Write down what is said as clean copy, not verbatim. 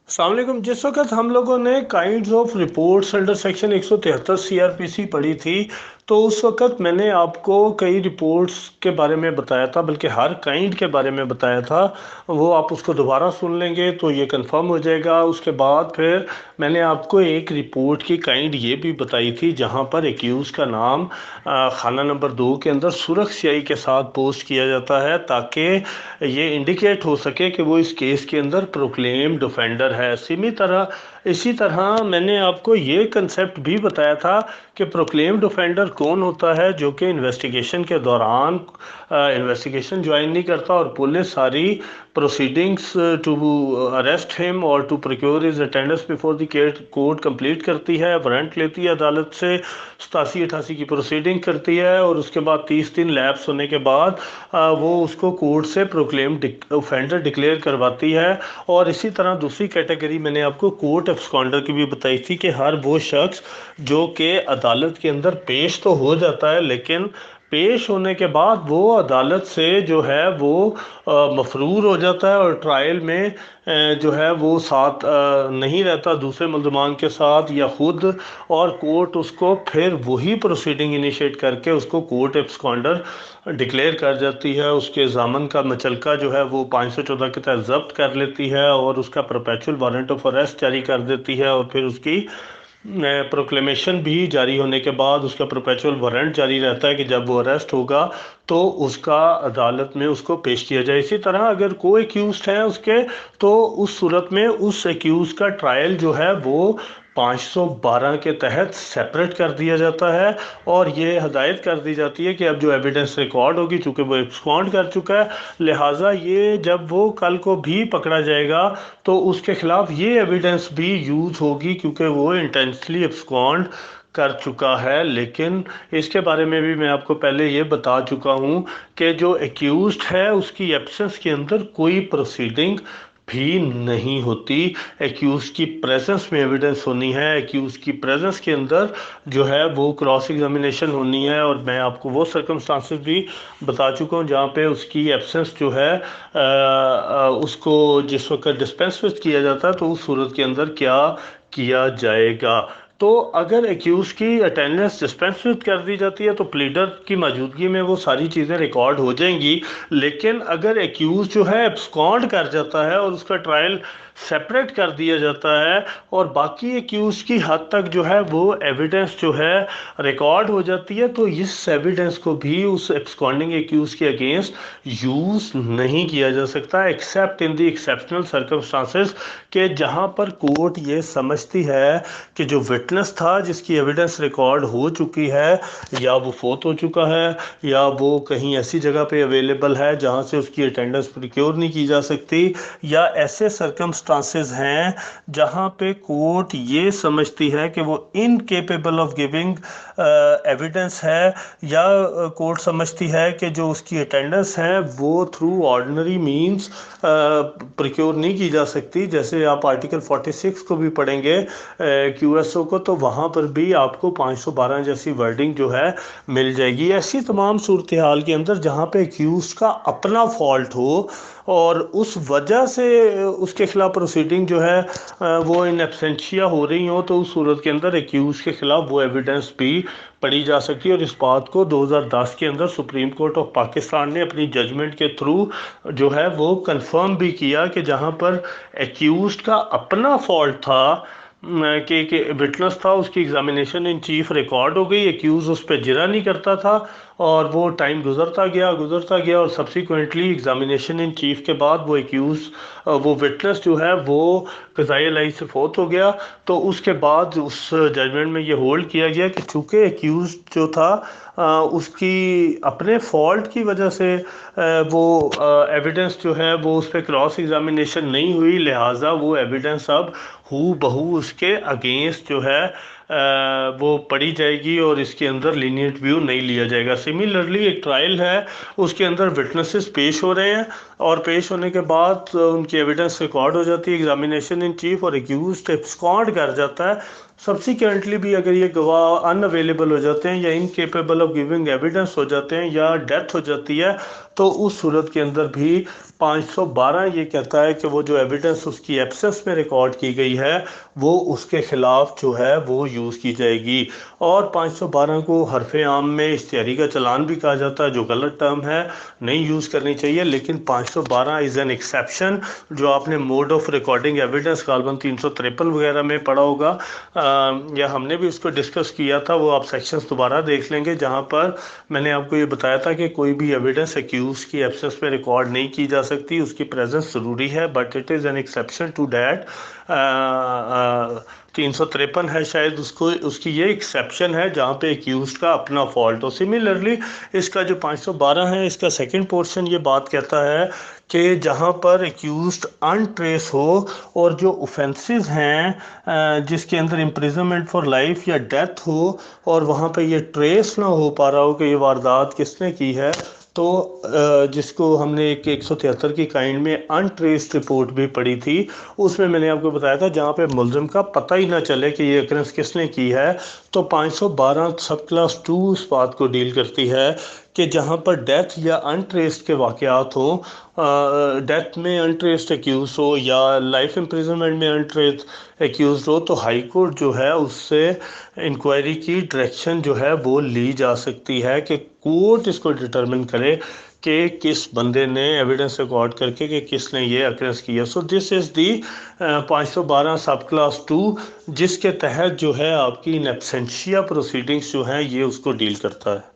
अस्सलाम वालेकुम। जिस वक्त हम लोगों ने kinds of reports under section 173 CrPC पढ़ी थी, तो उस वक्त मैंने आपको कई रिपोर्ट्स के बारे में बताया था, बल्कि हर काइंड के बारे में बताया था। वो आप उसको दोबारा सुन लेंगे तो ये कंफर्म हो जाएगा। उसके बाद फिर मैंने आपको एक रिपोर्ट की काइंड ये भी बताई थी जहाँ पर एक्यूज़ का नाम खाना नंबर 2 के अंदर सुरख स्याही के साथ पोस्ट किया जाता है, ताकि ये इंडिकेट हो सके कि वो इस केस के अंदर प्रोक्लेम्ड ऑफेंडर है। इसी तरह मैंने आपको ये कंसेप्ट भी बताया था कि प्रोक्लेम्ड ऑफेंडर कौन होता है, जो कि इन्वेस्टिगेशन के दौरान इन्वेस्टिगेशन ज्वाइन नहीं करता और पुलिस सारी प्रोसीडिंग्स टू अरेस्ट हिम और to procure his attendance before the court complete करती है, वारंट लेती है अदालत से, 87-88 की प्रोसीडिंग करती है और उसके बाद 30 दिन लैप्स होने के बाद वो उसको कोर्ट से प्रोक्लेम्ड ऑफेंडर डिक्लेयर करवाती है। और इसी तरह दूसरी कैटेगरी मैंने आपको कोर्ट एब्सकॉन्डर की भी बताई थी कि हर वो शख्स जो कि अदालत के अंदर पेश तो हो जाता है, लेकिन पेश होने के बाद वो अदालत से जो है वो मफरूर हो जाता है और ट्रायल में जो है वो साथ नहीं रहता दूसरे मुल्ज़मान के साथ या खुद, और कोर्ट उसको फिर वही प्रोसीडिंग इनिशिएट करके उसको कोर्ट एब्सकॉन्डर डिक्लेयर कर जाती है। उसके ज़ामन का मचलका जो है वो 514 के तहत जब्त कर लेती है और उसका परपेचुअल वारंट ऑफ अरेस्ट जारी कर देती है, और फिर उसकी प्रोक्लेमेशन भी जारी होने के बाद उसका परपेचुअल वारंट जारी रहता है कि जब वो अरेस्ट होगा तो उसका अदालत में उसको पेश किया जाए। इसी तरह अगर कोई एक्यूज्ड है उसके, तो उस सूरत में उस एक्यूज का ट्रायल जो है वो 512 के तहत सेपरेट कर दिया जाता है और ये हदायत कर दी जाती है कि अब जो एविडेंस रिकॉर्ड होगी, चूँकि वो एक्सपॉन्ड कर चुका है, लिहाजा ये जब वो कल को भी पकड़ा जाएगा तो उसके खिलाफ ये एविडेंस भी यूज़ होगी, क्योंकि वो इंटेंशनली एब्सकॉन्ड कर चुका है। लेकिन इसके बारे में भी मैं आपको पहले ये बता चुका हूँ कि जो एक्यूज्ड है उसकी एब्सेंस के अंदर कोई प्रोसीडिंग भी नहीं होती। एक्यूज की प्रेजेंस में एविडेंस होनी है, एक्यूज की प्रेजेंस के अंदर जो है वो क्रॉस एग्जामिनेशन होनी है। और मैं आपको वो सर्कमस्टांसेस भी बता चुका हूँ जहाँ पे उसकी एब्सेंस जो है उसको जिस वक्त डिस्पेंस with किया जाता है तो उस सूरत के अंदर क्या किया जाएगा। तो अगर एक्यूज की अटेंडेंस डिस्पेंस with कर दी जाती है तो प्लीडर की मौजूदगी में वो सारी चीज़ें रिकॉर्ड हो जाएंगी। लेकिन अगर एक्यूज जो है एब्सकॉन्ड कर जाता है और उसका ट्रायल सेपरेट कर दिया जाता है और बाकी एक्यूज की हद तक जो है वो एविडेंस जो है रिकॉर्ड हो जाती है, तो इस एविडेंस को भी उस एब्सकॉन्डिंग एक्यूज के अगेंस्ट यूज़ नहीं किया जा सकता, accept in the exceptional circumstances के जहां पर कोर्ट ये समझती है कि जो विटनेस था जिसकी एविडेंस रिकॉर्ड हो चुकी है, या वो फोत हो चुका है या वो कहीं ऐसी जगह पे अवेलेबल है जहां से उसकी अटेंडेंस प्रिक्योर नहीं की जा सकती, या ऐसे सर्कमस्टांसेस हैं जहां पे कोर्ट ये समझती है कि वो इनकेपेबल ऑफ गिविंग एविडेंस है, या कोर्ट समझती है कि जो उसकी अटेंडेंस है वो थ्रू ऑर्डिनरी मींस प्रिक्योर नहीं की जा सकती। जैसे आप आर्टिकल 46 को भी पढ़ेंगे क्यूएसओ को, तो वहाँ पर भी आपको 512 जैसी वर्डिंग जो है मिल जाएगी। ऐसी तमाम सूरत हाल के अंदर जहाँ पे एक्यूज का अपना फॉल्ट हो और उस वजह से उसके खिलाफ प्रोसीडिंग जो है वो इन एब्सेंशिया हो रही हो, तो उस सूरत के अंदर एक्यूज के खिलाफ वो एविडेंस भी पढ़ी जा सकती है। और इस बात को 2010 के अंदर सुप्रीम कोर्ट ऑफ पाकिस्तान ने अपनी जजमेंट के थ्रू जो है वो कंफर्म भी किया कि जहां पर एक्यूज्ड का अपना फॉल्ट था कि विटनेस था, उसकी एग्जामिनेशन इन चीफ रिकॉर्ड हो गई, एक्यूज उस पर जिरा नहीं करता था और वो टाइम गुजरता गया और सब्सिक्वेंटली एग्जामिनेशन इन चीफ के बाद वो एक्यूज वो विटनेस जो है वो कज़ाई लाई से फोत हो गया। तो उसके बाद उस जजमेंट में ये होल्ड किया गया कि चूँकि एक्यूज जो था उसकी अपने फॉल्ट की वजह से वो एविडेंस जो है वो उस पर क्रॉस एग्जामिनेशन नहीं हुई, लिहाजा वो एविडेंस अब हू बहू उसके अगेंस्ट जो है वो पढ़ी जाएगी और इसके अंदर लीनियंट व्यू नहीं लिया जाएगा। सिमिलरली एक ट्रायल है, उसके अंदर विटनेसेस पेश हो रहे हैं और पेश होने के बाद उनकी एविडेंस रिकॉर्ड हो जाती है एग्जामिनेशन इन चीफ और एक्यूज्ड एब्सकॉन्ड कर जाता है। सब्सिक्वेंटली भी अगर ये गवाह अनअवेलेबल हो जाते हैं या इनकेपेबल ऑफ गिविंग एविडेंस हो जाते हैं या डेथ हो जाती है, तो उस सूरत के अंदर भी 512 ये कहता है कि वो जो एविडेंस उसकी एब्सेंस में रिकॉर्ड की गई है वो उसके खिलाफ जो है वो यूज़ की जाएगी। और 512 को हरफ आम में इश्तिहारी का चालान भी कहा जाता है, जो गलत टर्म है, नहीं यूज़ करनी चाहिए। लेकिन 512 इज़ एन एक्सेप्शन, जो आपने mode of recording evidence column 353 वगैरह में पढ़ा होगा, या हमने भी उसको डिस्कस किया था, वो आप सेक्शंस दोबारा देख लेंगे, जहाँ पर मैंने आपको ये बताया था कि कोई भी एविडेंस एक्यूज की एब्सेंस में रिकॉर्ड नहीं की जा सकती, उसकी प्रेजेंस ज़रूरी है, but it is an exception to that. 353 है शायद, उसको उसकी ये एक्सेप्शन है जहाँ पे एक्यूज का अपना फॉल्ट हो। सिमिलरली इसका जो 512 है, इसका सेकंड पोर्शन ये बात कहता है कि जहाँ पर एक्यूज्ड अनट्रेस हो और जो ऑफेंसेस हैं जिसके अंदर इम्प्रिजनमेंट फॉर लाइफ या डेथ हो, और वहाँ पे ये ट्रेस ना हो पा रहा हो कि ये वारदात किसने की है, तो जिसको हमने एक 173 की काइंड में अनट्रेस्ड रिपोर्ट भी पढ़ी थी, उसमें मैंने आपको बताया था जहाँ पे मुलजिम का पता ही ना चले कि ये अक्रेंस किसने की है। तो 512 सब क्लास 2 इस बात को डील करती है कि जहाँ पर डेथ या अनट्रेस्ड के वाक़यात हों, डेथ में अनट्रेस्ड एक्यूज हो या लाइफ इम्प्रिजनमेंट में अनट्रेस्ड एक्यूज हो, तो हाई कोर्ट जो है उससे इंक्वायरी की डायरेक्शन जो है वो ली जा सकती है कि कोर्ट इसको डिटरमिन करे कि किस बंदे ने एविडेंस रिकॉर्ड करके कि किसने ये अक्रेंस किया। सो दिस इज़ दी 512 सब क्लास 2, जिसके तहत जो है आपकी इन एब्सेंशिया प्रोसीडिंग्स जो हैं ये उसको डील करता है।